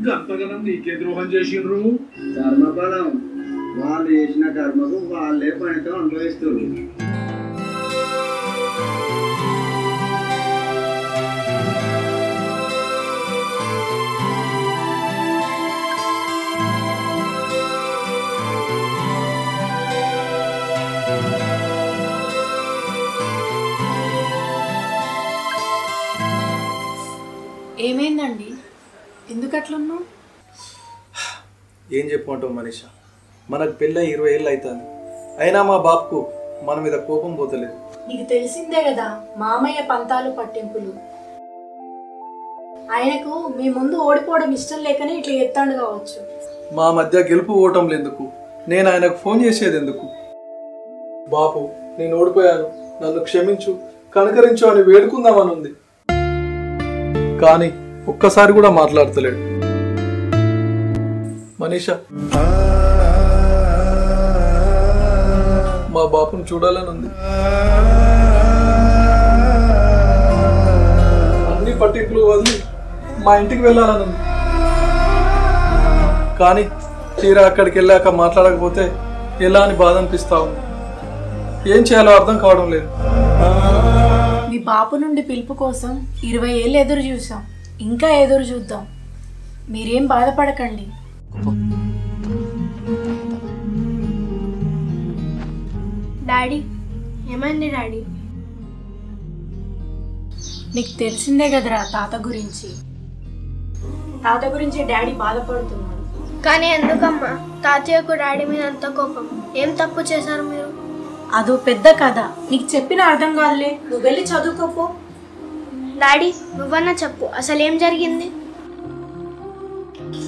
గంతగనం నీకే ద్రోహం చేసిండ్రు. కర్మఫలం వాళ్ళు చేసిన కర్మకు వాళ్ళే పనితో అనుభవిస్తారు. ఏమైందండి? ఎందుకు అట్లున్నావు? ఏం చెప్పమంటావు మనీషా, మనకు పెళ్ళి 20 ఏళ్ళు అవుతుంది, అయినా మా బాపుకు మన మీద కోపం పోతలేదు. నీకు తెలిసిందే కదా మామయ్య పంతాలు పట్టింపులు. ఆయనకు మీ ముందు ఓడిపోవడం ఇష్టం లేకనే ఇట్లా ఎత్తాడు కావచ్చు. మా మధ్య గెలుపు ఓటం ఎందుకు, నేను ఆయనకు ఫోన్ చేసేది ఎందుకు? బాపు నేను ఓడిపోయాను, నన్ను క్షమించు, కనుకరించు అని వేడుకుందామని ఉంది, కానీ ఒక్కసారి కూడా మాట్లాడతలేడు. మనీషా, మా బాపును చూడాలని ఉంది. అన్ని పట్టింపులు వదిలి మా ఇంటికి వెళ్ళాలని ఉంది, కానీ తీరా అక్కడికి వెళ్ళాక మాట్లాడకపోతే ఎలా అని బాధ అనిపిస్తా ఉంది. ఏం చేయాలో అర్థం కావడం లేదు. మీ బాపు నుండి పిలుపు కోసం 20 ఏళ్ళు ఎదురు చూసాం, ఇంకా ఎదురు చూద్దాం. మీరేం బాధపడకండి. డాడీ ఏమైంది డాడీ? నీకు తెలిసిందే కదరా తాత గురించి. తాత గురించి డాడీ బాధపడుతున్నాడు. కానీ ఎందుకమ్మా తాతయ్యకు డాడీ మీద అంత కోపం? ఏం తప్పు చేశారు మీరు? అదో పెద్ద కథ, నీకు చెప్పిన అర్థం కాదులే. నువ్వు వెళ్ళి చదువుకోపో. డాడీ నువ్వన్నా చెప్పు, అసలు ఏం జరిగింది?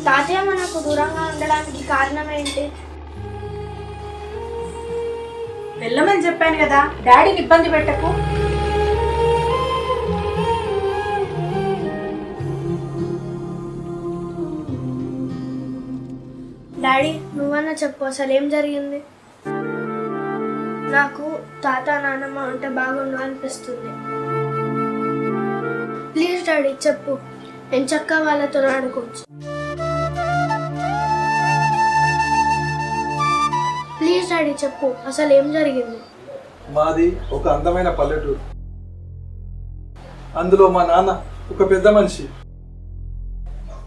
తాతయ్య మనకు దూరంగా ఉండడానికి కారణం ఏంటి? వెళ్ళమని చెప్పాను కదా, డాడీని ఇబ్బంది పెట్టకు. డాడీ నువ్వన్నా చెప్పు, అసలు ఏం జరిగింది? నాకు తాత నాన్నమ్మ ఉంటే బాగుండు అనిపిస్తుంది. ప్లీజ్ డాడీ చెప్పు, నేను చక్కగా వాళ్ళతో ఆడుకోవచ్చు. ప్లీజ్ డాడీ చెప్పు, అసలు ఏం జరిగింది? మాది ఒక అందమైన పల్లెటూరు, అందులో మా నాన్న ఒక పెద్ద మనిషి.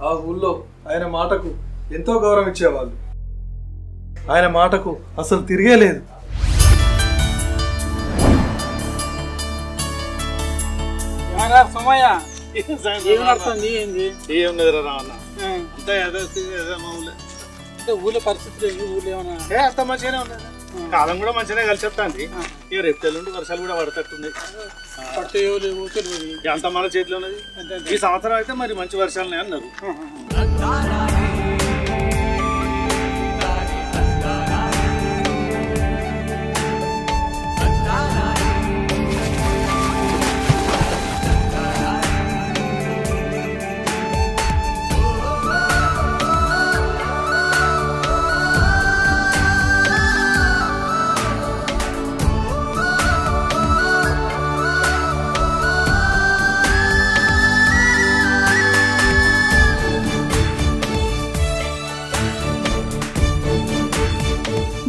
ఆ ఊళ్ళో ఆయన మాటకు ఎంతో గౌరవం ఇచ్చేవాళ్ళు. ఆయన మాటకు అసలు తిరిగే లేదు. ఊళ్ళో పరిస్థితులు ఊళ్ళో ఏమన్నా అంత మంచిగానే ఉన్నది, కాలం కూడా మంచిగానే కలిసి వస్తుంది. ఇక రేపు తెల్లుండి వర్షాలు కూడా పడతట్టుంది. అంత మన చేతిలో ఉన్నది. ఈ సంవత్సరం అయితే మరి మంచి వర్షాలనే అన్నారు.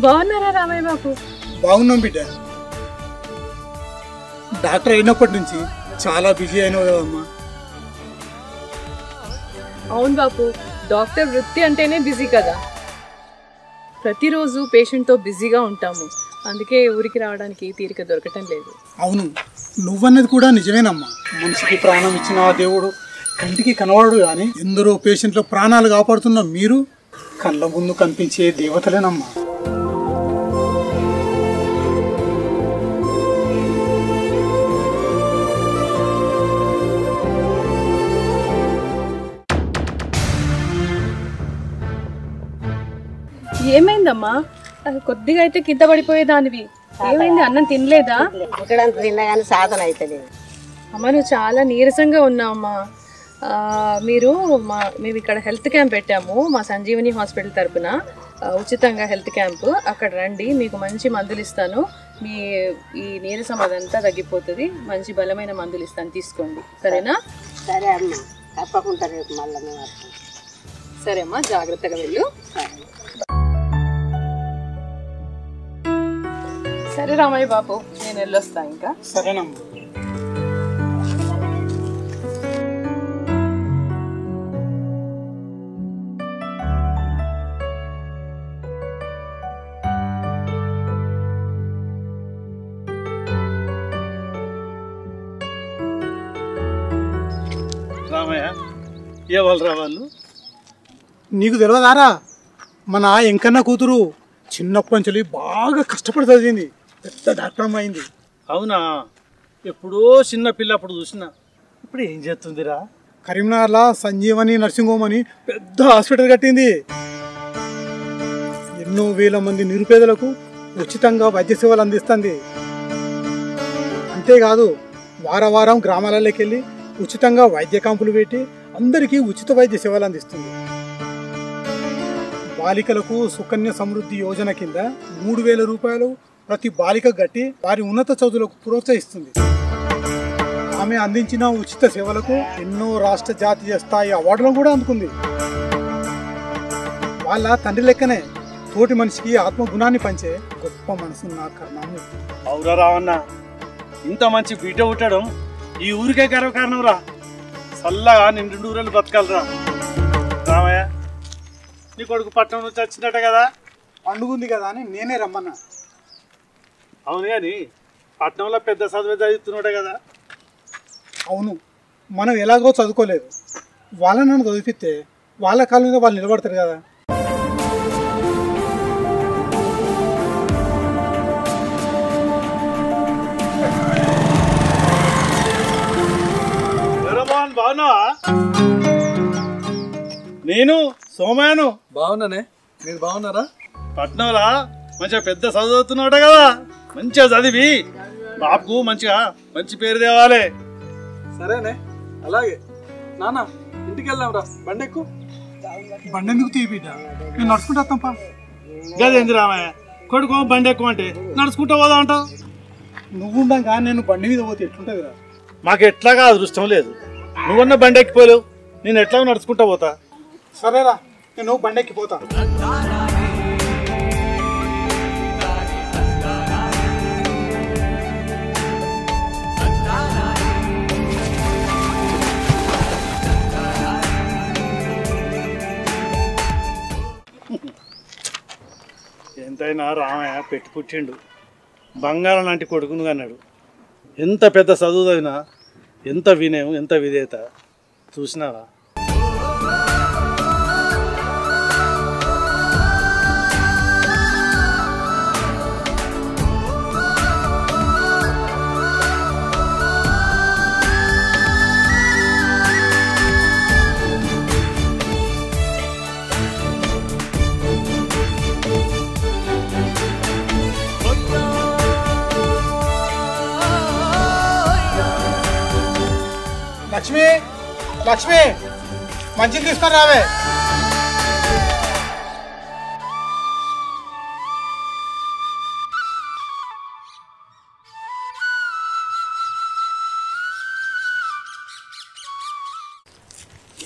బాగున్నారా రామయ్య బాబు? బాగున్నాం బిడ్డ. డాక్టర్ అయినప్పటి నుంచి చాలా బిజీ అయినావు కదమ్మా. అవును బాపు, డాక్టర్ వృత్తి అంటేనే బిజీ కదా. ప్రతిరోజు పేషెంట్తో బిజీగా ఉంటాము, అందుకే ఊరికి రావడానికి తీరిక దొరకటం లేదు. అవును, నువ్వన్నది కూడా నిజమేనమ్మా. మనిషికి ప్రాణం ఇచ్చిన ఆ దేవుడు కంటికి కనవాడు కానీ ఎందరో పేషెంట్ల ప్రాణాలు కాపాడుతున్న మీరు కళ్ళ ముందు కనిపించే దేవతలేనమ్మా. ఏమైందమ్మా? కొద్దిగా అయితే కింద పడిపోయేదానివి, ఏమైంది? అన్నం తినలేదా? తిన్నగానే సాధన అవుతుంది. అమ్మ నువ్వు చాలా నీరసంగా ఉన్నావమ్మా. మేము ఇక్కడ హెల్త్ క్యాంప్ పెట్టాము మా సంజీవని హాస్పిటల్ తరపున, ఉచితంగా హెల్త్ క్యాంప్. అక్కడ రండి, మీకు మంచి మందులు ఇస్తాను. మీ ఈ నీరసం అదంతా తగ్గిపోతుంది. మంచి బలమైన మందులు ఇస్తాను, తీసుకోండి. సరేనా? సరే అమ్మ, తప్పకుండా రేపు మళ్ళీ సరే అమ్మా, జాగ్రత్తగా వెళ్ళు. సరే రామయ్య బాబు, నేను వెళ్ళొస్తా ఇంకా. సరేనమ్మా. రామయ్య, ఏ వాళ్ళు రా వాళ్ళు? నీకు తెలియదారా, మన ఎంకన్న కూతురు చిన్నప్పటి నుంచి బాగా కష్టపడి చదివింది, పెద్ద డాక్టర్ అయింది. అవునా? ఎప్పుడో చిన్న పిల్ల అప్పుడు చూసిన. ఇప్పుడు ఏం చేస్తుందిరా? కరీంనగర్లో సంజీవని నర్సింగ్ హోమ్ అని పెద్ద హాస్పిటల్ కట్టింది. ఎన్నో వేల మంది నిరుపేదలకు ఉచితంగా వైద్య సేవలు అందిస్తుంది. అంతేకాదు, వారం గ్రామాలలోకి వెళ్ళి ఉచితంగా వైద్య క్యాంపులు పెట్టి అందరికీ ఉచిత వైద్య సేవలు అందిస్తుంది. బాలికలకు సుకన్య సమృద్ధి యోజన కింద 3,000 రూపాయలు ప్రతి బాలిక గట్టి వారి ఉన్నత చదువులకు ప్రోత్సహిస్తుంది. ఆమె అందించిన ఉచిత సేవలకు ఎన్నో రాష్ట్ర జాతీయ స్థాయి అవార్డులను కూడా అందుకుంది. వాళ్ళ తండ్రి లెక్కనే తోటి మనిషికి ఆత్మగుణాన్ని పంచే గొప్ప మనసున్న కర్ణాన్ని. అవురా రావన్న, ఇంత మంచి బిడ్డ పుట్టడం ఈ ఊరికే గర్వకారణం రా. చల్లగా నిండు నూరేళ్ళు బతకాలరా. రామయ్య, నీ కొడుకు పట్టణం నుంచి వచ్చినట్ట కదా? పండుగ ఉంది కదా అని నేనే రమ్మన్నా. అవును, కానీ పట్టణంలో పెద్ద చదువు చదువుతున్నాడు కదా? అవును, మనం ఎలాగో చదువుకోలేదు. వాళ్ళని నన్ను చదివిస్తే వాళ్ళ కాళ్ళ మీద వాళ్ళు నిలబడతారు కదా. బాగున్నావా? నేను సోమయాను. బాగున్నానే, మీరు బాగున్నారా? పట్నంలా మంచిగా పెద్ద చదువుతున్నాడు కదా, మంచిగా చదివి బాబుకు మంచి పేరు తేవాలి. సరేనే, అలాగే. నాన్న, ఇంటికి వెళ్దాం రా, బండి ఎక్కు. బండి ఎందుకు తీ బిడ్డ, నేను నడుచుకుంటా తప్ప. గదేంది రామయ్య, కొడుకు బండి ఎక్కువ అంటే నడుచుకుంటా పోదా అంటావు? నువ్వు ఉండగా నేను బండి మీద పోతే ఎట్లుంటుంది కదా. మాకు ఎట్లాగా అదృష్టం లేదు. నువ్వన్న బండి ఎక్కిపోలేవు, నేను ఎట్లా నడుచుకుంటా పోతా. సరేరా, నేను బండి ఎక్కిపోతా. ఎంతైనా రామయ్య పెట్టి పుట్టిండు, బంగారం లాంటి కొడుకును అన్నాడు. ఎంత పెద్ద చదువు చదివినా ఎంత వినయం, ఎంత విధేయత చూసినావా? లక్ష్మి, లక్ష్మి, మంచిని తీసుకొని రావే.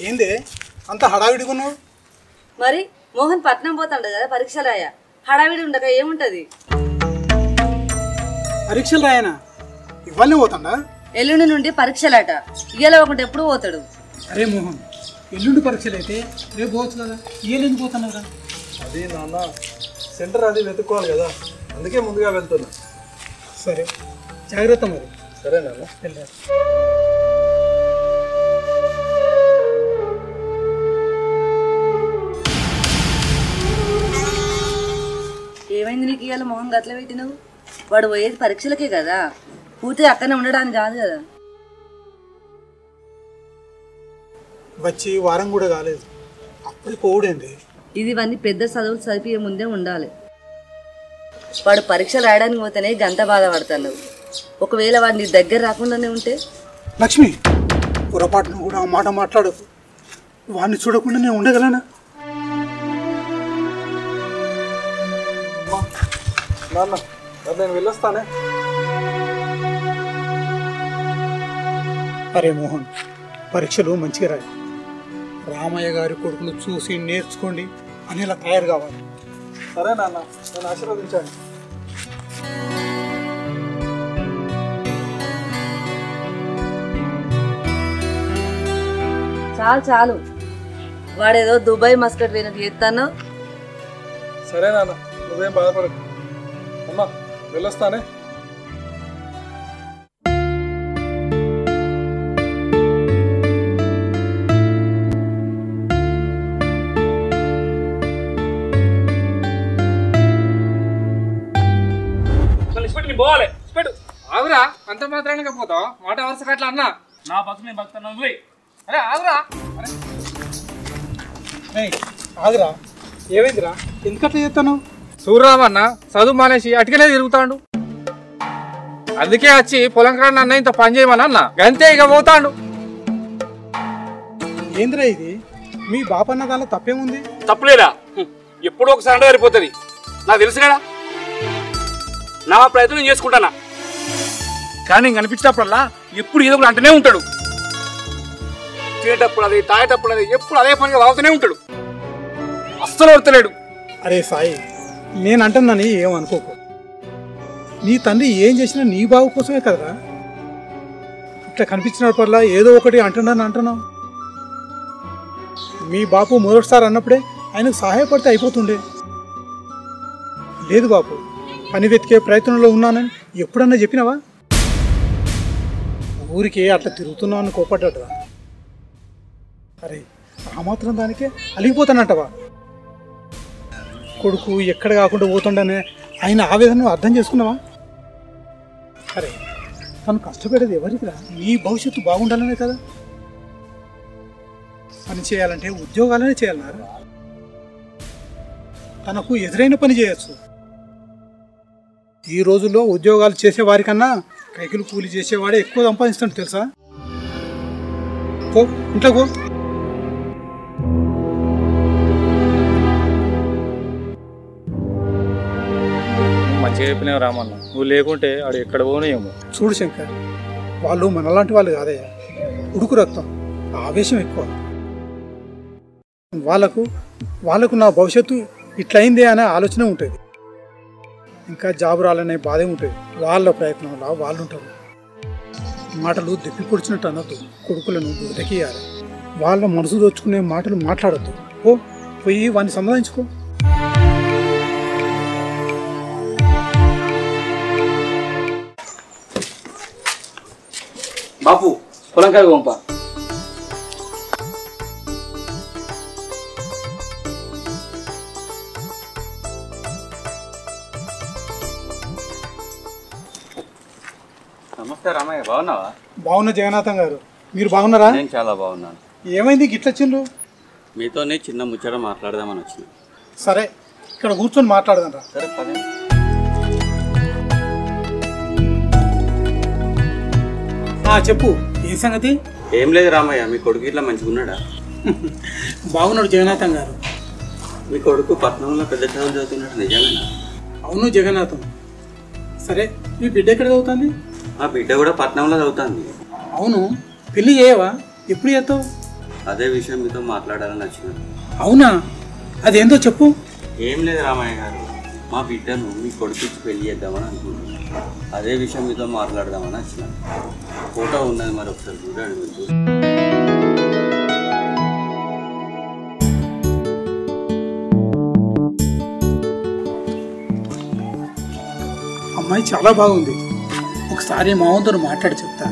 ఏంది అంత హడావిడిగా ఉన్నావు? మరి మోహన్ పట్నం పోతాడు కదా పరీక్షలాయా, హడావిడి ఉండక ఏముంటది? పరీక్షలు రాయనా? ఇవ్వాలనే పోతాడా? ఎల్లుండి నుండి పరీక్షలాట, ఇయ్యలేకుండా ఎప్పుడు పోతాడు? అరే మోహన్, ఎల్లుండి పరీక్షలు అయితే రేపు పోవచ్చు కదా, ఇయ్యలేని పోతాను కదా. అది నాన్న, సెంటర్ అది వెతుక్కోవాలి కదా, అందుకే ముందుగా వెళ్తున్నా. సరే, జాగ్రత్త మరి. సరే నాన్న, వెళ్ళా. ఏమైంది నీకు ఇవాళ మోహన్ గట్ల పెట్టినావు? వాడు పోయేది పరీక్షలకే కదా, పూర్తిగా అక్కడనే ఉండడానికి కాదు కదా. వచ్చి వారం కూడా కాలేదు, అప్పుడు పోవుడేంది? ఇవన్నీ పెద్ద చదువులు చదివే ముందే ఉండాలి. వాడు పరీక్షలు రాయడానికి పోతేనే గంట బాధపడతాను. ఒకవేళ వాడు నీ దగ్గర రాకుండానే ఉంటే? లక్ష్మి, పొరపాటును కూడా ఆ మాట మాట్లాడు. వాడిని చూడకుండా నేను ఉండగలనా? నాన్న, నేను వెళ్ళొస్తానే. అరే మోహన్, పరీక్షలు మంచిగా రాయి. రామయ్య గారి కొడుకును చూసి నేర్చుకోండి అని ఇలా తయారు కావాలి. సరే నాన్న, నేను ఆశీర్వదించాను. చాలు చాలు, వాడేదో దుబాయ్ మస్కట్ పోయినట్టు చేస్తాను. సరే నాన్న, నువ్వేం బాధపడకు. అమ్మా వెళ్ళొస్తానే. పోవాలి ఆగురా, అంత మాత్రానికి పోతావు మాట వరుస అట్లా అన్నా. నా బతుకు నేను బతుకున్నా పోయి. అరే ఆగురా. ఆగురా, ఏమైందిరా? ఎందుకట్లా చేస్తాను? చూడరామన్న చదువు మానేసి అటుకనే తిరుగుతాడు. అందుకే వచ్చి పొలం కాడ అన్న ఇంత పని చేయమని అన్న, గంతే ఇక పోతాడు. ఏందిరా ఇది? మీ బాపన్న దానిలో తప్పేముంది? తప్పులేదా? ఎప్పుడో ఒకసారి సరిపోతుంది, నాకు తెలుసు కదా. నా ప్రయత్నం నేను చేసుకుంటానా, కానీ నేను కనిపించినప్పుడల్లా ఎప్పుడు ఏదో ఒకటి అంటూనే ఉంటాడు. తినేటప్పుడు అది, తాగేటప్పుడు అది, ఎప్పుడు అదే పనిగా వాగుతూనే ఉంటాడు. అస్సలు వడతలేడు. అరే సాయి, నేను అంటున్నాను ఏమనుకోకు. నీ తండ్రి ఏం చేసినా నీ బావు కోసమే కదరా. ఇట్లా కనిపించినప్పుడల్లా ఏదో ఒకటి అంటున్నావు. మీ బాపు మొదటిసారి అన్నప్పుడే ఆయనకు సహాయపడితే అయిపోతుండే. లేదు బాపు, పని వెతికే ప్రయత్నంలో ఉన్నానని ఎప్పుడన్నా చెప్పినావా? ఊరికి అట్లా తిరుగుతున్నావు అని కోపడ్డాడురా. అరే ఆ మాత్రం దానికే అలిగిపోతానంటవా? కొడుకు ఎక్కడ కాకుండా పోతుండనే ఆయన ఆవేదనను అర్థం చేసుకున్నావా? అరే తను కష్టపడేది ఎవరికిరా? నీ భవిష్యత్తు బాగుండాలనే కదా. పని చేయాలంటే ఉద్యోగాలనే చేయాలన్నారు. తనకు ఎదురైన పని చేయొచ్చు. ఈ రోజుల్లో ఉద్యోగాలు చేసేవారికన్నా కైకిలు కూలి చేసేవాడే ఎక్కువ సంపాదిస్తాడు తెలుసా? పో ఇంట్లో పో. మంచిగా చెప్పినావు రామన్న, నువ్వు లేకుంటే ఆడు ఎక్కడ పోనేమో. చూడు శంకర్, వాళ్ళు మనలాంటి వాళ్ళు కాదయ్యా. ఉడుకు రక్తం, ఆవేశం ఎక్కువ. వాళ్ళకు నా భవిష్యత్తు ఇట్లయిందే అనే ఆలోచన ఉంటుంది. ఇంకా జాబ్ రాలనే బాధే ఉంటుంది. వాళ్ళ ప్రయత్నంలో వాళ్ళు ఉంటారు. మాటలు దెప్పి పొడిచినట్టు అనొద్దు. కొడుకులను దూతకియాలి. వాళ్ళ మనసు దోచుకునే మాటలు మాట్లాడద్దు. పోయి వాడిని సంపాదించుకో. బాపు పొలంకాయ పంప. నమస్తే రామయ్య, బాగున్నావా? బాగున్నా జగన్నాథం గారు, మీరు బాగున్నారా? నేను చాలా బాగున్నాను. ఏమైంది గిట్ల వచ్చిండ్రు? మీతోనే చిన్న ముచ్చట మాట్లాడదామని వచ్చిన. సరే ఇక్కడ కూర్చొని మాట్లాడదాం రా. సరే పదే. చెప్పు, ఏ సంగతి? ఏం లేదు రామయ్య, మీ కొడుకు ఇట్లా మంచిగా ఉన్నాడా? బాగున్నాడు జగన్నాథం గారు. మీ కొడుకు పట్నంలో పెద్ద చదువులు చదువుతున్నాడు, నిజమేనా? అవును జగన్నాథం. సరే మీ బిడ్డ ఎక్కడ చదువుతుంది? మా బిడ్డ కూడా పట్నంలో చదువుతుంది. అవును, పెళ్లి చేయవా? ఎప్పుడు చేస్తావు? అదే విషయం మీతో మాట్లాడాలని వచ్చిన. అవునా, అదేందో చెప్పు. ఏం లేదు రామయ్య గారు, మా బిడ్డను మీ కొడుకుకి పెళ్లి చేద్దామని అనుకుంటున్నాను. అదే విషయం మీతో మాట్లాడదామని వచ్చిన. ఫోటో ఉన్నది, మరి ఒకసారి చూడండి. మీరు అమ్మాయి చాలా బాగుంది. ఒకసారి మావుతో మాట్లాడి చెప్తా.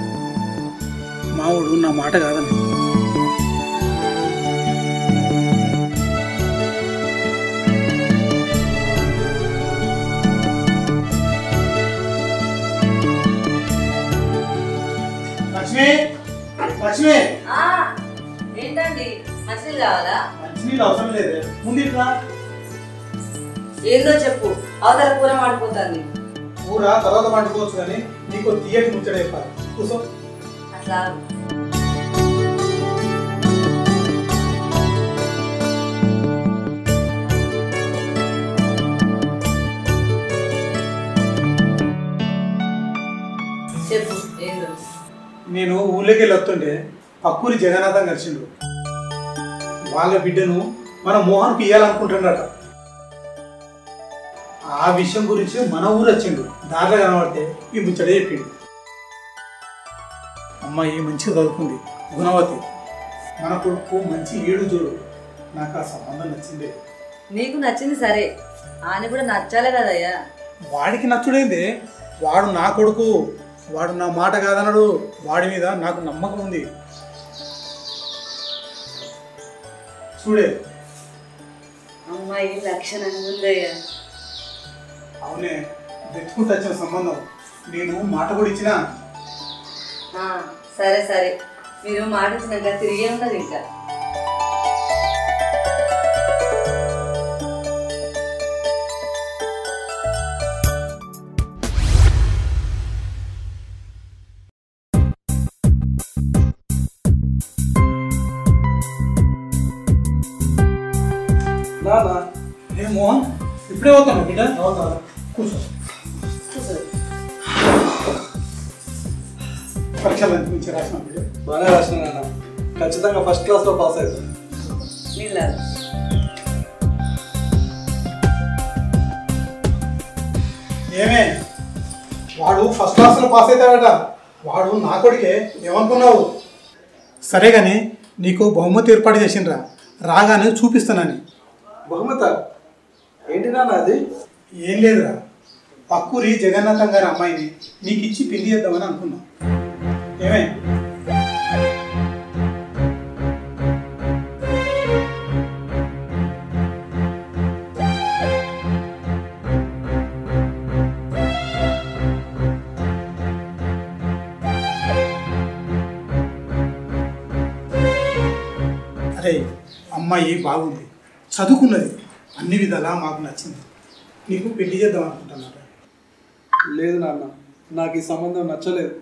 మావుడు నా మాట కాదని. లక్ష్మి, లక్ష్మి. ఏంటండి, మంచినీళ్ళు కావాలా? మంచినీళ్ళు అవసరం లేదే, ముందు ఇట్లా. ఏందో చెప్పు, అవతల కూర మాడిపోతుంది. కూర తర్వాత వండుకోవచ్చు, కానీ నీకు తీయటి ముచ్చట చెప్పాలి. కూర్చో. అట్లా చెప్పు, ఏందో. నేను ఊళ్ళోకి వెళ్ళి వస్తుంటే పక్కూరి జగన్నాథం కలిసిండు. వాళ్ళ బిడ్డను మన మోహన్కి ఇవ్వాలనుకుంటున్నాడట. ఆ విషయం గురించి మన ఊరు వచ్చిండు. దాంట్లో కనబడితే ఈ ముచ్చడే చెప్పిండు. అమ్మాయి మంచిగా చదువుకుంది, గుణవతి, మన కొడుకు మంచి ఏడు చూడు. నాకు ఆ సంబంధం నచ్చిందే. నీకు నచ్చింది సరే, ఆయన కూడా నచ్చాలే కదయ్యా. వాడికి నచ్చుడైందే. వాడు నా కొడుకు, వాడు నా మాట కాదన్నాడు. వాడి మీద నాకు నమ్మకం ఉంది. చూడే అమ్మాయి లక్షణంగా ఉందయ్యా. అవునే, వెతుకుంటూ వచ్చిన సంబంధం. నేను మాట కూడా ఇచ్చిన. సరే సరే, మీరు మాట ఇచ్చినాక తిరిగే ఉన్నది ఇంకా. ఏ మోహన్, ఇప్పుడే పోతాను బిడ్డ. కూర్చో. పరీక్షలు మంచి రాసిన బిడ్డ? బాగానే రాసిన నాన్న, ఖచ్చితంగా ఫస్ట్ క్లాస్లో పాస్ అవుతాను. ఏమే, వాడు ఫస్ట్ క్లాస్లో పాస్ అవుతాడట. వాడు నా కొడుకే, ఏమనుకున్నావు? సరే కానీ నీకు బహుమతి ఏర్పాటు చేసిండ్రా, రాగానే చూపిస్తానని. బహుమత ఏంటి నాన్న అది? ఏం లేదురా, పక్కూరి జగన్నాథం గారి అమ్మాయిని నీకు ఇచ్చి పెళ్లి చేద్దామని అనుకున్నాం. ఏమే? అరే, అమ్మాయి బాగుంది, చదువుకున్నది, అన్ని విధాలా మాకు నచ్చింది. నీకు పెళ్లి చేద్దాం అనుకుంటున్నారా? లేదు నాన్న, నాకు ఈ సంబంధం నచ్చలేదు.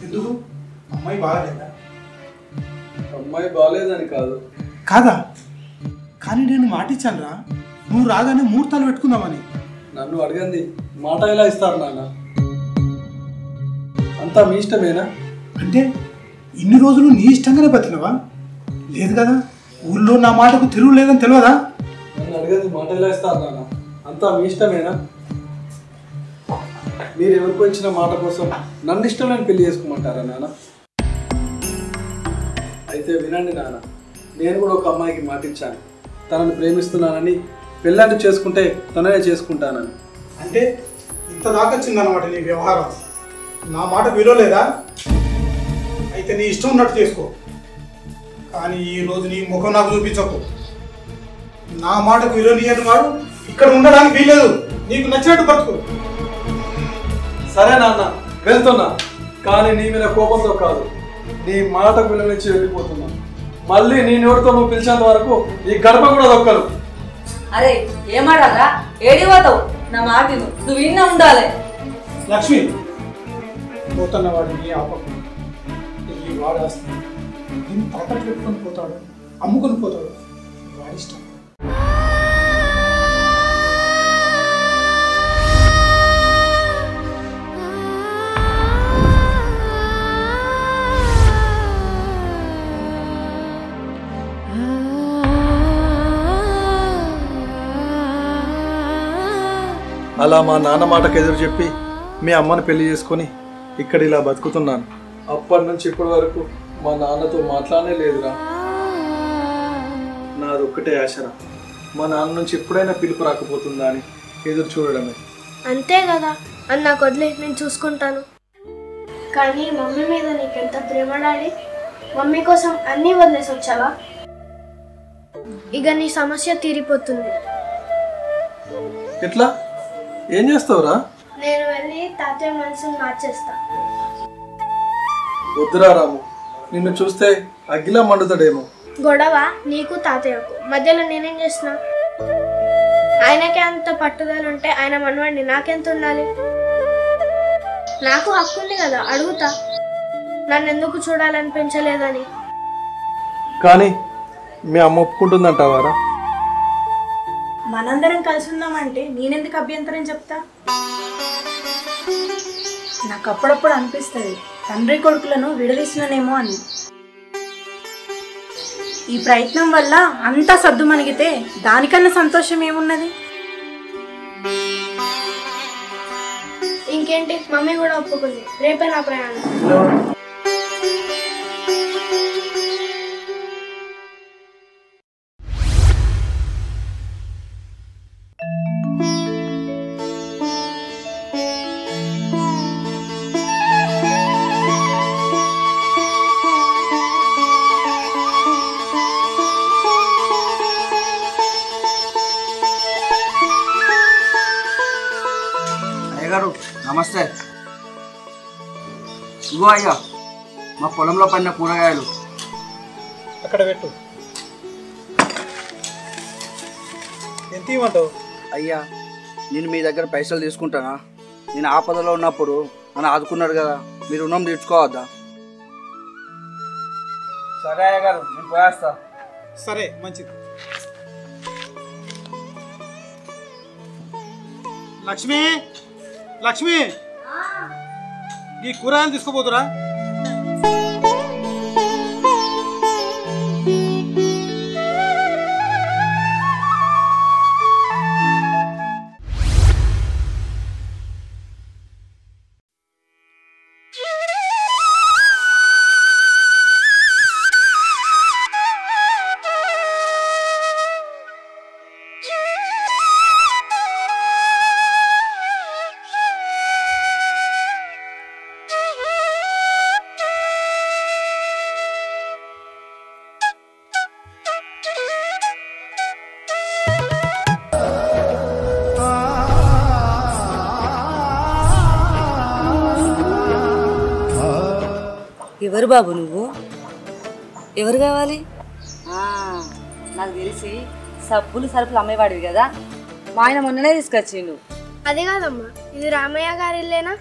ఎందుకు? అమ్మాయి బాగాలేదా? అమ్మాయి బాగాలేదని కాదు. కాదా? కానీ నేను మాట ఇచ్చానురా, నువ్వు రాగానే ముహూర్తాలు పెట్టుకుందామని. నన్ను అడగంది మాట ఎలా ఇస్తారు నాన్న? అంతా మీ ఇష్టమేనా? అంటే ఇన్ని రోజులు నీ ఇష్టంగానే బతికినవా? లేదు కదా, ఊళ్ళో నా మాటకు తిరుగు లేదని తెలియదా? నన్ను అడగంది మాట ఎలా ఇస్తారు నాన్న? అంతా మీ ఇష్టమేనా? మీరు ఎవరికో ఇచ్చిన మాట కోసం నన్ను ఇష్టం నేను పెళ్లి చేసుకోమంటారా నాన్న? అయితే వినండి నాన్న, నేను కూడా ఒక అమ్మాయికి మాట ఇచ్చాను. తనను ప్రేమిస్తున్నానని, పెళ్ళంటూ చేసుకుంటే తననే చేసుకుంటానని. అంటే ఇంత దాకా వచ్చిందన్నమాట నీ వ్యవహారం. నా మాట విలువలేదా? అయితే నీ ఇష్టం ఉన్నట్టు చేసుకో, కానీ ఈరోజు నీ ముఖం నాకు చూపించకు. నా మాటకు విలువనీయని వాడు ఇక్కడ ఉండడానికి వీలేదు. నీకు నచ్చినట్టు బతుకు. సరే నాన్న, వెళ్తున్నా. కానీ నీ మీద కోపంతో కాదు, నీ మాటకు విలువనిచ్చి వెళ్ళిపోతున్నా. మళ్ళీ నీ నోటితో నువ్వు పిలిచేంత వరకు ఈ గడప కూడా దొక్కలు. అరే ఏమాడాలా? ఏడి పోతావు? నా మాట నువ్వు విన్నా ఉండాలి. లక్ష్మి, పోతున్న వాడిని ఆపకు. ఈ వాడు వస్తాడు, దీన్ని తాకట్టు పెట్టుకొని పోతాడు, అమ్ముకొని పోతాడు, వాడి ఇష్టం. అలా మా నాన్న మాటకు ఎదురు చెప్పి మీ అమ్మని పెళ్లి చేసుకొని ఇక్కడ ఇలా బతుకుతున్నాను. అప్పటి నుంచి ఇప్పటి వరకు మా నాన్నతో మాట్లాడనే లేదురా. నాదొక్కటే ఆశరా, మా నాన్న నుంచి ఎప్పుడైనా పిలుపు రాకపోతుందా అని ఎదురు చూడడమే. అంతే కదా, అని నాకు వదిలే, నేను చూసుకుంటాను. కానీ మమ్మీ మీద నీకెంత ప్రేమ డాడీ? మమ్మీ కోసం అన్నీ వదిలేసి వచ్చావా? ఇక నీ సమస్య తీరిపోతుంది. ఎట్లా? ఏం చేస్తావురా? నేను వెళ్ళి తాతయ్య మనసుని మార్చేస్తా. వద్దురా రాము, నిన్ను చూస్తే అగ్గిలా మండుతాడేమో. గొడవ నీకు తాతయ్యకు మధ్యలో నేనేం చేస్తున్నా? ఆయనకే అంత పట్టుదల ఉంటే ఆయన మనవాడిని నాకెంత ఉండాలి? నాకు హక్కు ఉంది కదా, అడుగుతా. నన్ను ఎందుకు చూడాలనిపించలేదని. కానీ మీ అమ్మ ఒప్పుకుంటుందంటావారా? మనందరం కలిసి ఉందామంటే నేనెందుకు అభ్యంతరం చెప్తా? నాకు అప్పుడప్పుడు అనిపిస్తుంది తండ్రి కొడుకులను విడదీసిననేమో అని. ఈ ప్రయత్నం వల్ల అంతా సద్దు మణిగితే దానికన్నా సంతోషం ఏమున్నది? ఇంకేంటి, మమ్మీ కూడా ఒప్పుకుంది. రేపే నా ప్రయాణం. గారు నమస్తే. ఇగో అయ్యా మా పొలంలో పడిన కూరగాయలు. అక్కడ పెట్టు. ఎంత ఇవ్వమంటావు? అయ్యా నేను మీ దగ్గర పైసలు తీసుకుంటానా? నేను ఆపదలో ఉన్నప్పుడు నన్ను ఆదుకున్నాడు కదా, మీరు రుణం తీర్చుకోవద్దా? సరే అయ్య గారు, నేను పోయేస్తా. సరే, మంచిది. లక్ష్మి, లక్ష్మి, ఈ కూరగాయలు తీసుకోపోతురా? ఎవరు బాబు నువ్వు? ఎవరు కావాలి? నాకు తెలిసి సబ్బులు సరుకులు అమ్మేవాడివి కదా, మా ఆయన మొన్ననే తీసుకొచ్చిండు. అది కాదమ్మా, ఇది రామయ్య గారి ఇల్లేనా?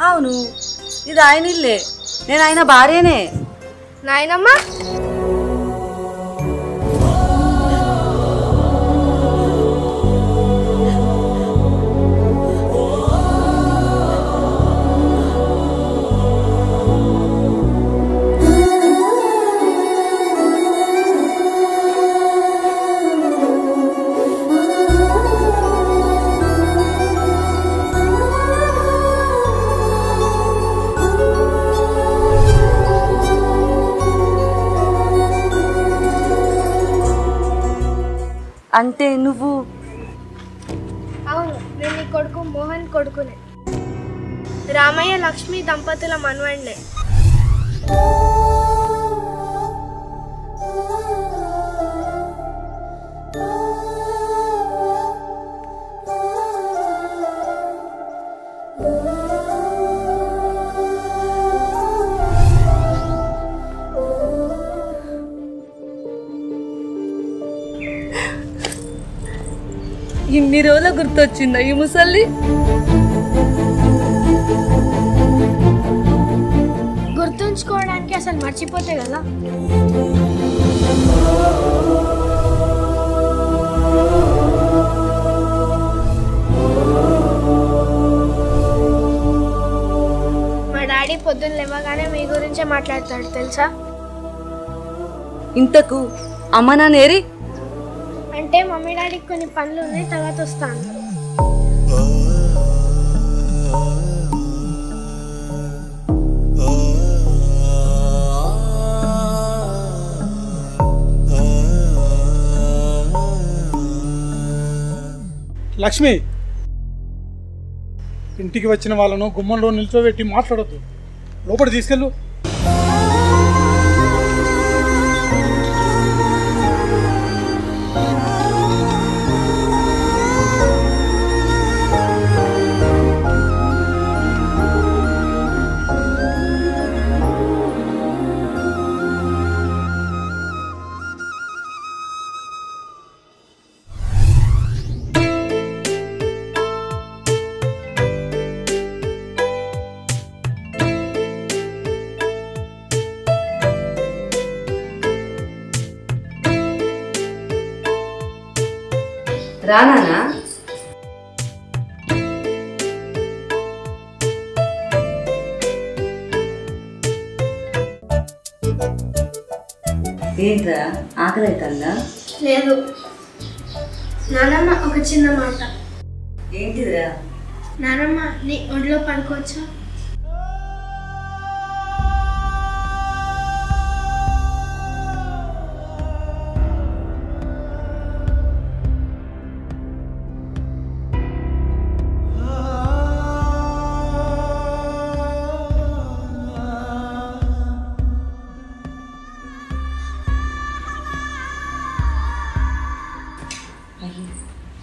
అవును, ఇది ఆయన ఇల్లే. నేను ఆయన భార్యనే. నాయనమ్మా, అంటే నువ్వు? అవును, నేను నీ కొడుకు మోహన్ కొడుకునే. రామయ్య లక్ష్మి దంపతుల మనవడినే. ఇన్ని రోజులు గుర్తొచ్చిందా ఈ ముసల్లి? గుర్తుంచుకోవడానికి అసలు మర్చిపోతే కదా. మా డాడీ పొద్దున్న లేవగానే మీ గురించే మాట్లాడతాడు తెలుసా? ఇంతకు అమ్మ నాన్నేరి? అంటే మమ్మీ డాడీకి కొన్ని పనులు ఉన్నాయి, తర్వాత వస్తాను. లక్ష్మి, ఇంటికి వచ్చిన వాళ్ళను గుమ్మంలో నిల్చోబెట్టి మాట్లాడొద్దు, లోపల తీసుకెళ్ళు. రానా? ఏంట్రా ఆకలి అవుతుందా? లేదు నానమ్మ, ఒక చిన్న మాట. ఏంటిదిరా? నానమ్మ, నీ ఒంట్లో పడుకోవచ్చా?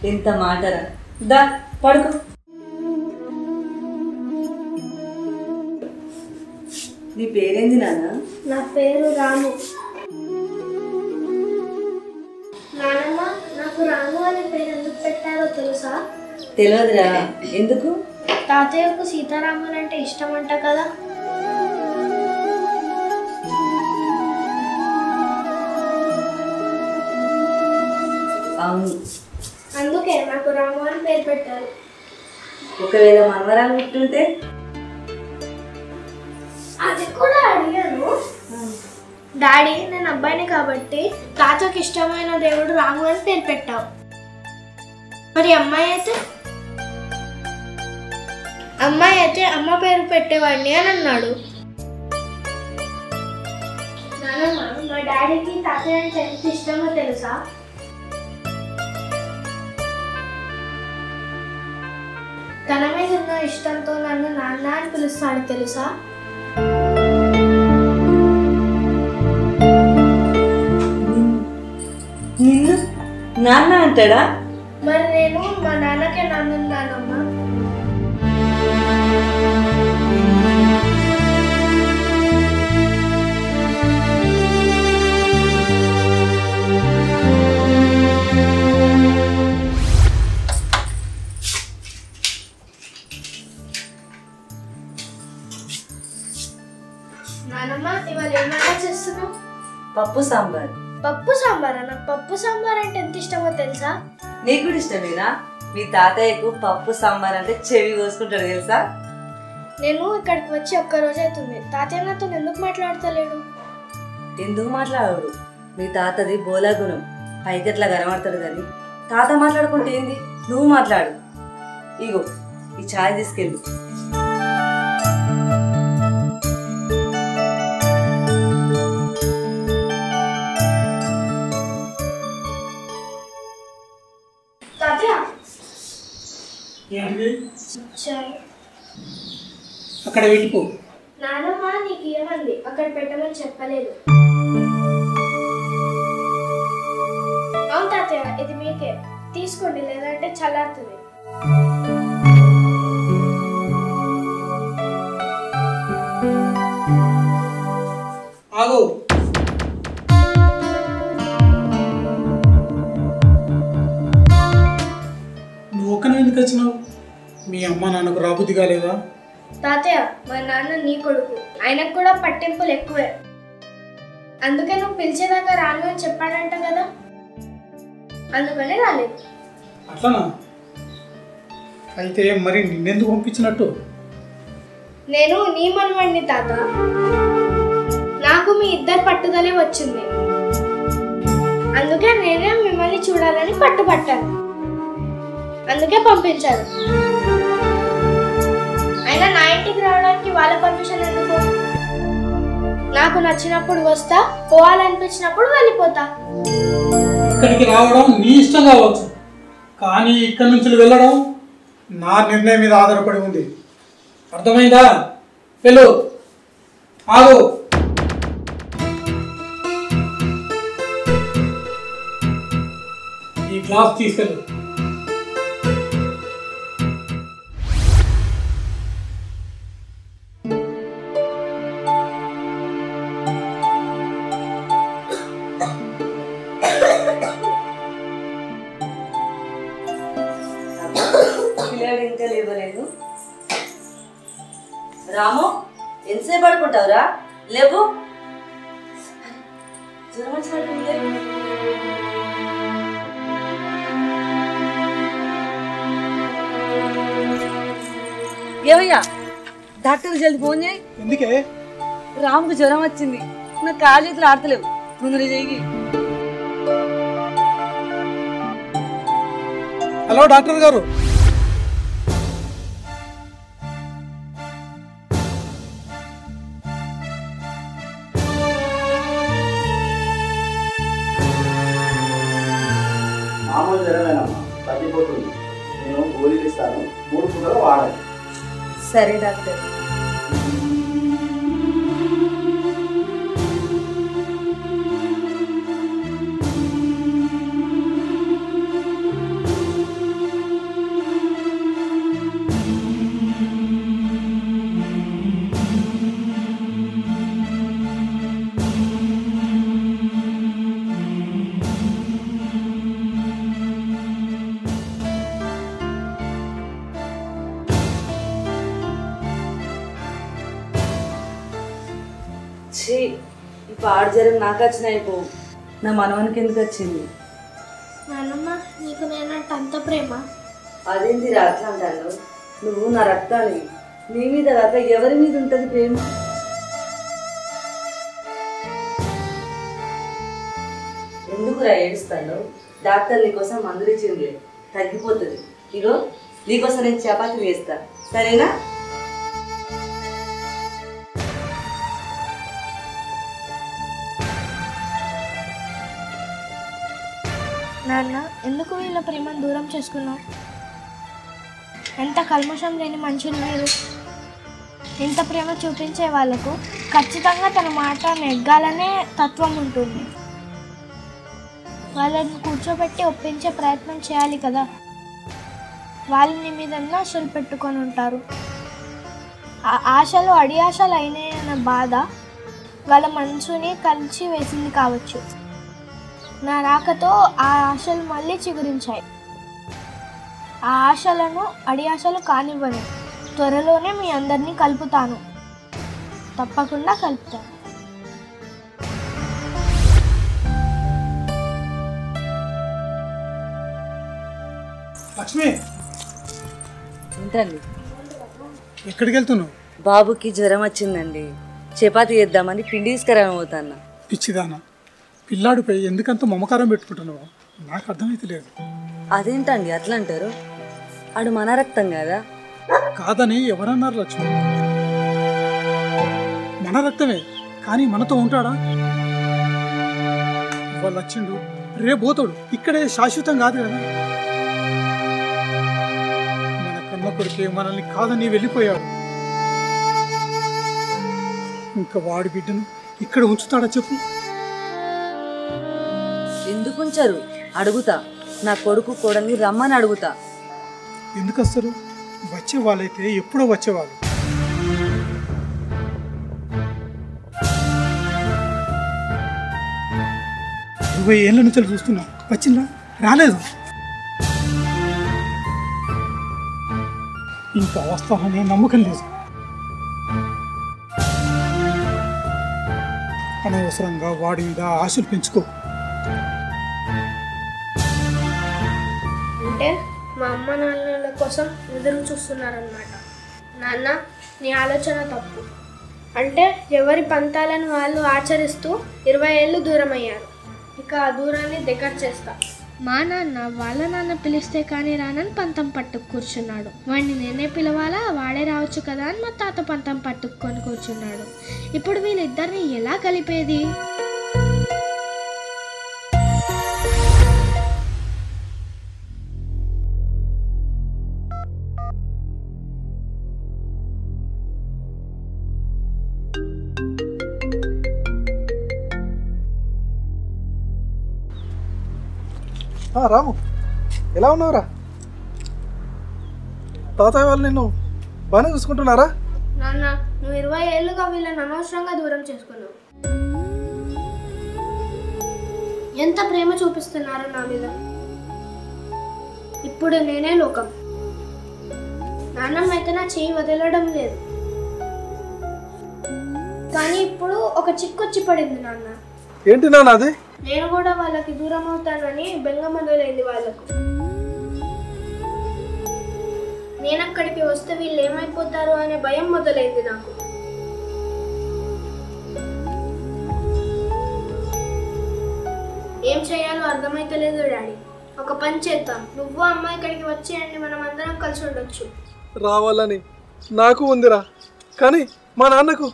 ఎంత మాటరా, దా పడుకో. నీ పేరేంది నాన్న? నా పేరు రాము. నానమ్మ, నాకు రాము అనే పేరు ఎందుకు పెట్టారో తెలుసా? తెలియదురా. ఎందుకు? తాతయ్యకు సీతారాములు అంటే ఇష్టం అంట కదా. అవును, అందుకే నాకు రాము అని పేరు పెట్టారు. ఒకవేళ మనవరాలు పుట్టుంటే? అది కూడా అడిగాను. డాడీ, నేను అబ్బాయిని కాబట్టి తాతకి ఇష్టమైన దేవుడు రాము అని పేరు పెట్టావు. మరి అమ్మాయి అయితే అమ్మ పేరు పెట్టేవాడిని అని అన్నాడు. నానమ్మ, మా డాడీకి తాతయ్య అంటే ఎంత ఇష్టమో తెలుసా? తన మీద ఉన్న ఇష్టంతో నన్ను నాన్న అని పిలుస్తాడు తెలుసా? నిన్ను నాన్న అంటాడా? మరి నేను మా నాన్నకే నాన్నున్నానమ్మా. నానమ్మ, ఇవాళ ఏమైనా చేస్తున్నావు? పప్పు సాంబార్. పప్పు సాంబారా? నాకు పప్పు సాంబార్ అంటే ఎంత ఇష్టమో తెలుసా? నీకు కూడా ఇష్టమేనా? మీ తాతయ్యకు పప్పు సాంబార్ అంటే చెవి కోసుకుంటాడు తెలుసా? నేను ఇక్కడికి వచ్చి ఒక్క రోజు అవుతుంది. తాతయ్య నాతో ఎందుకు మాట్లాడతలేడు? ఎందుకు మాట్లాడాడు? మీ తాతది బోలా గుణం, పైకి ఎట్లా కనబడతాడు కానీ తాత మాట్లాడుకుంటే ఏంది? నువ్వు మాట్లాడు. ఇగో ఈ ఛాయ్ తీసుకెళ్ళు. అక్కడ వెళ్ళిపో. నానమ్మ నీకు ఏమంది? అక్కడ పెట్టమని చెప్పలేదు. అవును తాతయ్య, ఇది మీకే, తీసుకోండి, లేదంటే చల్లారుతుంది. ఆగు. నువ్వు ఒక్కనే ఎందుకు వచ్చినావు? మీ అమ్మ నాన్నకు రాబుద్ది కాలేదా? తాతయ్య, మా నాన్న నీ కొడుకు, ఆయనకు కూడా పట్టింపులు ఎక్కువే. అందుకే నువ్వు పిలిచేదాకా రాను అని చెప్పాడంట కదా, అందుకనే రాలేదు. అట్లనా? అయితే మరి నిన్నెందుకు పంపించినట్టు? నేను నీ మనవడిని తాత, నాకు మీ ఇద్దరు పట్టుదలే వచ్చింది. అందుకే నేనే మిమ్మల్ని చూడాలని పట్టుపట్టాను, అందుకే పంపించారు. అయినా నా ఇంటికి రావడానికి వాళ్ళ పర్మిషన్ ఎందుకు? నాకు నచ్చినప్పుడు వస్తా, పోవాలనిపించినప్పుడు వెళ్ళిపోతా. ఇక్కడికి రావడం నీ ఇష్టం కావచ్చు, కానీ ఇక్కడి నుంచి వెళ్ళడం నా నిర్ణయం మీద ఆధారపడి ఉంది. అర్థమైందా? వెళ్ళు. ఆగు. ఈ గ్లాస్ తీసుకెళ్ళు. ఇంకా లేవలేదు. రాము, ఎంతసేపు పడుకుంటావురా? లేవు. జ్వరం వచ్చినట్టుంది. ఏమయ్యా, డాక్టర్ జల్ది ఫోన్ చేయి. ఎందుకే? రాముకు జ్వరం వచ్చింది, నా కాళ్ళు చేతులు ఆడతలేవు. తొందర చెయ్యి. హలో డాక్టర్ గారు. మామూలు జ్వరమేనమ్మా, తగ్గిపోతుంది. నేను గోళీలు ఇస్తాను, 3 పూటలు వాడాలి. సరే డాక్టర్. ఛీ, ఈ పాడు జ్వరం నాకు వచ్చిన అయిపో, నా మనవనికి ఎందుకు వచ్చింది? నాన్నమ్మ నీకు నేనంటే అంత ప్రేమ? అదేంటి అట్లా అంటాను? నువ్వు నా రక్తాన్ని, నీ మీద కాక ఎవరి మీద ఉంటుంది ప్రేమ? ఎందుకురా ఏడుస్తాను? డాక్టర్ నీకోసం మందులు ఇచ్చింది, తగ్గిపోతుంది. ఇగో నీకోసం నేను చపాతీలు వేస్తా, సరేనా? నాన్న ఎందుకు వీళ్ళ ప్రేమను దూరం చేసుకున్నావు? ఎంత కల్మషం లేని మనుషులు మీరు. ఇంత ప్రేమ చూపించే వాళ్ళకు ఖచ్చితంగా తన మాట నెగ్గాలనే తత్వం ఉంటుంది. వాళ్ళని కూర్చోబెట్టి ఒప్పించే ప్రయత్నం చేయాలి కదా. వాళ్ళని మీద ఆశలు పెట్టుకొని ఉంటారు. ఆ ఆశలు అడి ఆశలు అయినాయన్న బాధ వాళ్ళ మనసుని కలిసి వేసింది కావచ్చు. నా రాకతో ఆ ఆశలు మళ్ళీ చిగురించాయి. ఆ ఆశలను అడి ఆశలు కానివ్వను. త్వరలోనే మీ అందరినీ కలుపుతాను, తప్పకుండా కలుపుతాను. లక్ష్మి, ఏంటండి? ఎక్కడికి వెళ్తున్నావు? బాబుకి జ్వరం వచ్చిందండి, చపాతీ చేద్దామని పిండి తీసుకురాబోతాను. పిచ్చిదానా, పిల్లాడిపై ఎందుకంత మమకారం పెట్టుకుంటున్నావు? నాకు అర్థమైతే లేదు. అదేంటండి అట్లా అంటారు? ఆడు మన రక్తం కదా. కాదని ఎవరన్నారు లక్ష్మి? మన రక్తమే, కానీ మనతో ఉంటాడా? వాళ్ళు వచ్చిండు, రేపు పోతాడు. ఇక్కడే శాశ్వతం కాదు కదా. మన కన్న కొడుకే మనల్ని కాదని వెళ్ళిపోయాడు. ఇంకా వాడి బిడ్డను ఇక్కడ ఉంచుతాడా చెప్పు? ఎందుకు ఉంచరు? అడుగుతా. నా కొడుకు కోడల్ని రమ్మని అడుగుతా. ఎందుకు వస్తారు? వచ్చే వాళ్ళైతే ఎప్పుడో వచ్చేవాళ్ళు. 20 ఏళ్ళ నుంచి చూస్తున్నా, వచ్చిందా? రాలేదు. ఇంకా వస్తాననే నమ్మకం లేదు. అనవసరంగా వాడి మీద ఆశలు పెంచుకో. అంటే మా అమ్మ నాన్నల కోసం ఎదురు చూస్తున్నారనమాట. నాన్న నీ ఆలోచన తప్పు. అంటే ఎవరి పంతాలను వాళ్ళు ఆచరిస్తూ 20 ఏళ్ళు దూరం అయ్యారు. ఇక ఆ దూరాన్ని దగ్గర చేస్తా. మా నాన్న వాళ్ళ నాన్న పిలిస్తే కానీ రానని పంతం పట్టుకు కూర్చున్నాడు. వాడిని నేనే పిలవాలా, వాడే రావచ్చు కదా అని మా తాత పంతం పట్టుకొని కూర్చున్నాడు. ఇప్పుడు వీళ్ళిద్దరిని ఎలా కలిపేది? రాము, ఎలా ఉన్నావురా? తాతయ్య వాళ్ళు నిన్ను బాగానే చూసుకుంటున్నారా? నాన్న నువ్వు 20 ఏళ్ళుగా వీళ్ళని అనవసరంగా దూరం చేసుకున్నావు. ఎంత ప్రేమ చూపిస్తున్నారు నా మీద. ఇప్పుడు నేనే లోకం. నాన్నమ్మ అయితే నా చేయి వదలడం లేదు. కానీ ఇప్పుడు ఒక చిక్కొచ్చి పడింది నాన్న. ఏంటి నాన్న అది? నేను కూడా వాళ్ళకి దూరం అవుతానని బెంగ మొదలైంది వాళ్ళకు. నేను అక్కడికి వస్తే వీళ్ళు ఏమైపోతారు అనే భయం మొదలైంది నాకు. ఏం చేయాలో అర్థమైతలేదు డాడీ. ఒక పని చేద్దాం, నువ్వు అమ్మ ఇక్కడికి వచ్చేయండి, మనం అందరం కలిసి ఉండొచ్చు. రావాలని నాకు ఉందిరా, కానీ మా నాన్నకు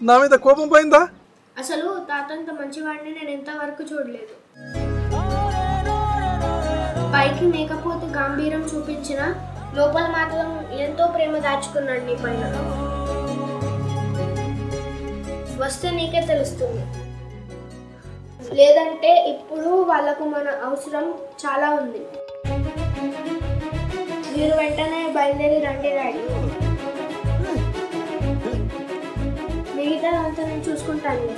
నా మీద కోపం పోయిందా? అసలు తాతంత మంచివాడిని నేను ఎంతవరకు చూడలేదు. పైకి మేకపోతే గాంభీర్యం చూపించిన లోపల మాత్రం ఎంతో ప్రేమ దాచుకున్నాడు నీ పైన. వస్తే నీకే తెలుస్తుంది. లేదంటే ఇప్పుడు వాళ్ళకు మన అవసరం చాలా ఉంది. మీరు వెంటనే బయలుదేరి రండి డాడీ. మిగతా అంతా నేను చూసుకుంటాను.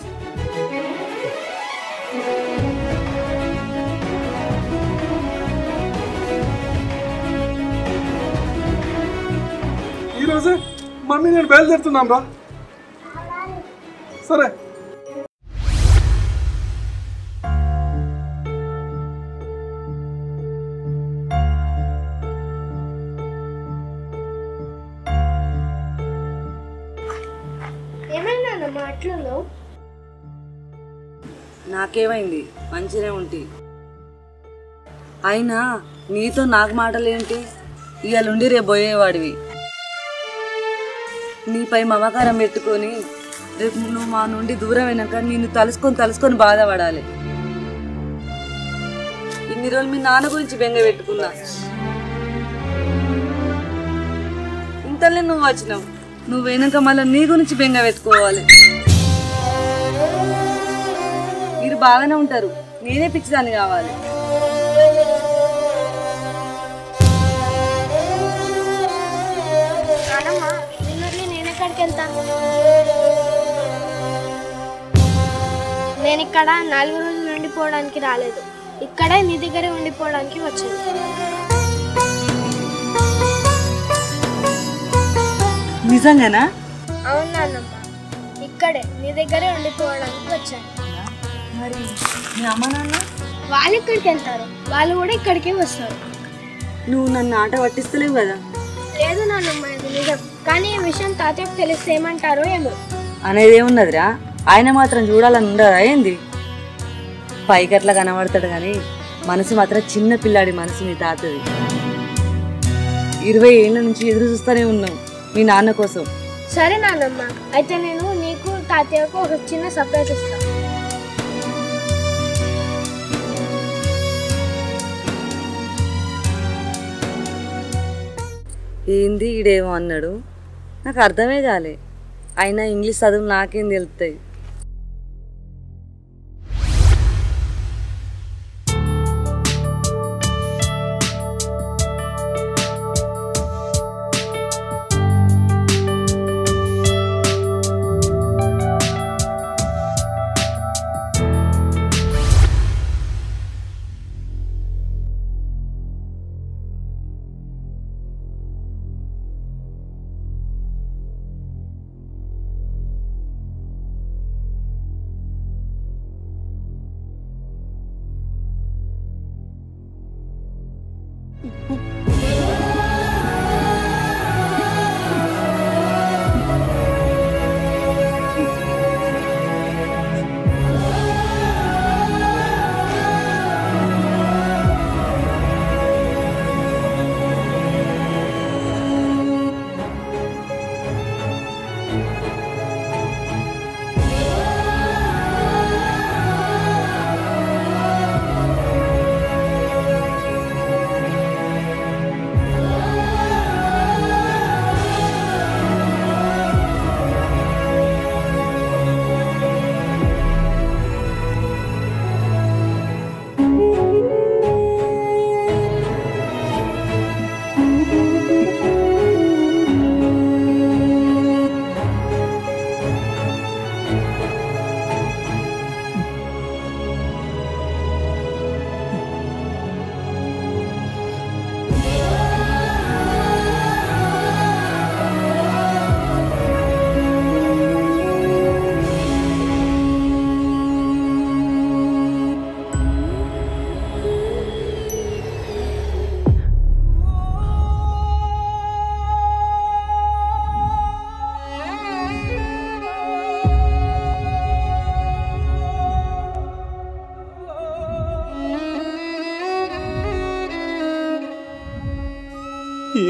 ఈరోజే మమ్మీ నేను బయలుదేరుతున్నాం రా. సరే. ఏమైందమ్మా అట్లలో? నాకేమైంది, మంచిగా ఉంటి. అయినా నీతో నాకు మాటలేంటి? ఇవాళుండి రేపు పోయేవాడివి. నీపై మమకారం పెట్టుకొని రేపు నువ్వు మా నుండి దూరం అయినాక నిన్ను తలుసుకొని బాధపడాలి. ఇన్ని రోజులు మీ నాన్న గురించి బెంగ పెట్టుకున్నా. ఇంతలే నువ్వు వచ్చినావు, నువ్వు వెనక మళ్ళీ నీ గురించి బెంగ పెట్టుకోవాలి. మీరు బాగానే ఉంటారు, నేనే పిచ్చిదాన్ని కావాలి. నేను ఇక్కడ 4 రోజులు ఉండిపోవడానికి రాలేదు, ఇక్కడే నీ దగ్గరే ఉండిపోవడానికి వచ్చాను. నిజంగానా? అవునానమ్మా, ఇక్కడే నీ దగ్గరే ఉండిపోవడానికి వచ్చాను. మరి మీ అమ్మ నాన్న? వాళ్ళు ఇక్కడికి వెళ్తారు, వాళ్ళు కూడా ఇక్కడికే వస్తారు. నువ్వు నన్ను ఆట పట్టిస్తలేవు కదా? లేదు నాన్నమ్మ, ఇది నిజం. కానీ ఈ విషయం తాతయ్యకు తెలిస్తే ఏమంటారో ఏమో. అనేది ఏమున్నదిరా, ఆయన మాత్రం చూడాలని ఉండదా ఏంది? పైకి అట్లా కనబడతాడు కానీ మనసు మాత్రం చిన్న పిల్లాడి మనసు మీ తాతది. 20 ఏళ్ళ నుంచి ఎదురు చూస్తూనే ఉన్నాం మీ నాన్న కోసం. సరే నాన్నమ్మ, అయితే నేను నీకు తాతయ్యకు ఒక చిన్న సర్ప్రైజ్ ఇస్తాను. ఏంది ఈడేమో అన్నాడు, నాకు అర్థమే కాలే. అయినా ఇంగ్లీష్ చదువు నాకేం తెలుస్తాయి.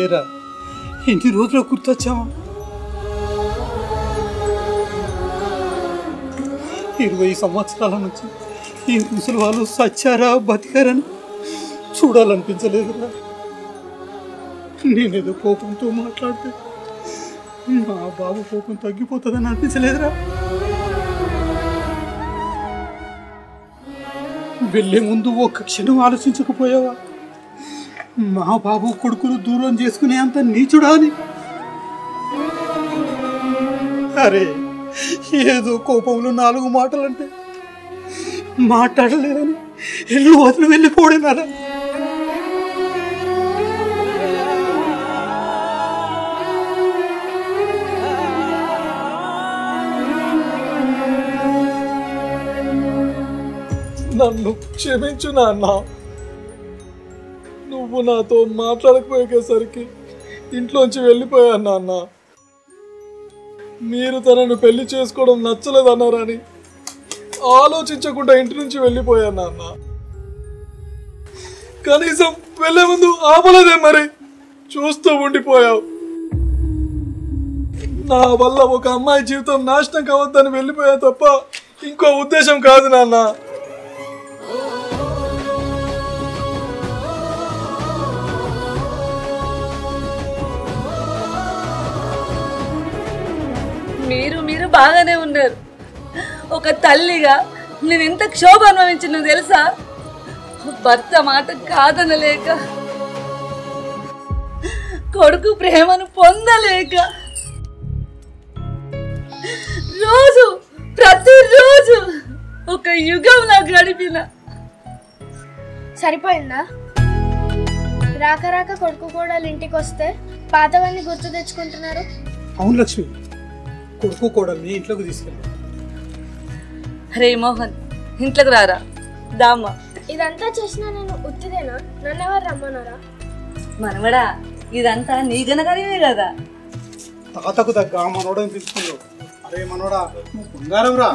ఏరా ఎన్ని రోజులు గుర్తొచ్చామా? 20 సంవత్సరాల నుంచి ఈ ముసలి వాళ్ళు సచ్చారా బతికారని చూడాలనిపించలేదురా. నేనేదో కోపంతో మాట్లాడితే మా బాబు కోపం తగ్గిపోతుందని అనిపించలేదురా. వెళ్ళే ముందు ఒక్క క్షణం ఆలోచించకపోయావా మా బాబు కొడుకును దూరం చేసుకునే అంత నీచుడా అని? అరే ఏదో కోపంలో 4 మాటలంటే మాట్లాడలేదని ఇల్లు వదిలి వెళ్ళిపోడినారా? నన్ను క్షమించు నాన్న. నువ్వు నాతో మాట్లాడకపోయేసరికి ఇంట్లోంచి వెళ్ళిపోయాను నాన్న. మీరు తనను పెళ్లి చేసుకోవడం నచ్చలేదన్నారని ఆలోచించకుండా ఇంటి నుంచి వెళ్ళిపోయాను నాన్న. కనీసం వెళ్ళే ముందు ఆపలేదే, మరి చూస్తూ ఉండిపోయావు. నా వల్ల ఒక అమ్మాయి జీవితం నాశనం కావద్దని వెళ్ళిపోయా తప్ప ఇంకో ఉద్దేశం కాదు నాన్న. మీరు బాగానే ఉన్నారు. ఒక తల్లిగా నేను ఎంత క్షోభ అనుభవించినో తెలుసా? భర్త మాట కాదనలేక, కొడుకు ప్రేమను పొందలేక, ప్రతిరోజు ఒక యుగంలా గడిపిన. సరిపోయిందా? రాక రాక కొడుకు కూడా ఇంటికి వస్తే పాతవన్నీ గుర్తు తెచ్చుకుంటున్నారు. అవును లక్ష్మి, కొడుకు కోడల్ని ఇంట్లోకి తీసుకెళ్ళి. రే మోహన్, ఇంట్లోకి రారా. దామ్మా, ఇదంతా చేసినా నేను ఉత్తిదేనా? నన్ను ఎవరు రమ్మన్నారా? మనవడా, ఇదంతా నీ గనగానే కదా. తాతకు తగ్గ మనోడని తీసుకున్నావు. అరే మనోడా, బంగారం రా.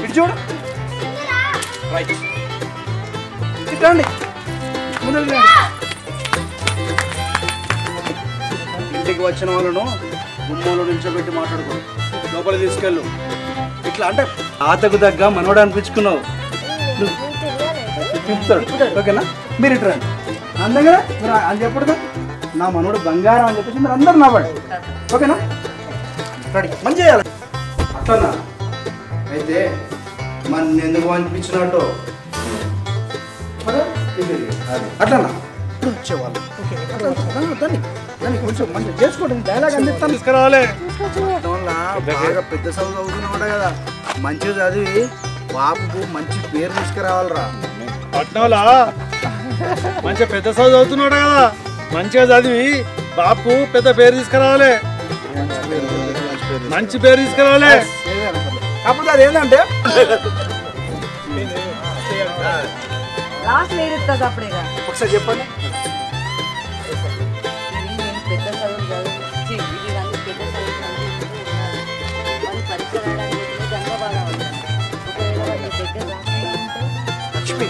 ఇటు చూడు. రైట్, ఇట్రండి. ఇంటికి వచ్చిన వాళ్ళను గుమ్మలో నిల్చోబెట్టి మాట్లాడుకోండి. లోపల తీసుకెళ్ళు. ఇట్లా అంటే తాతకు తగ్గ మనోడు అనిపించుకున్నావు. చెప్తాడు, ఓకేనా? మీరు ఇటు రండి. అందంగా మీరు అని చెప్పడు, నా మనోడు బంగారం అని చెప్పేసి మీరు అందరు నవ్వండి, ఓకేనా? రెడీ, మంచి చేయాలి. అట్లనా? అయితే మన ఎందుకు అనిపించినట్టు అట్లనా వచ్చేవాళ్ళు. దాన్ని కొంచెం మంచిగా చేసుకోవడం డైలాగ్ అందిస్తాను. తీసుకురావాలి. బాగా పెద్ద చదువు చదువుతున్నాడు కదా, మంచిగా చదివి బాబుకు మంచి పేరు తీసుకురావాలరా. పట్నంలా మంచిగా పెద్ద చదువు చదువుతున్నాడు కదా, మంచిగా చదివి బాబుకు పెద్ద పేరు తీసుకురావాలి. మంచి పేరు తీసుకురావాలి. కాకపోతే అది ఏంటంటే అప్పుడేగా ఒకసారి చెప్పండి. పెద్ద చదువు చదివి పెద్ద చదువు పరీక్ష రాయడానికి గంగబాధ ఒకవేళ దగ్గర లక్ష్మి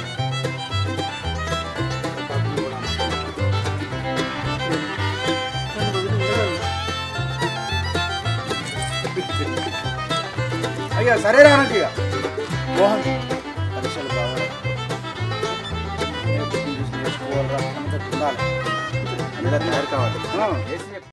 అయ్యా సరే రానకి మోహన్ పరీక్షలు బాగా నేర్చుకోవాలరా, ఉండాలి, అందరూ తయారు కావాలి.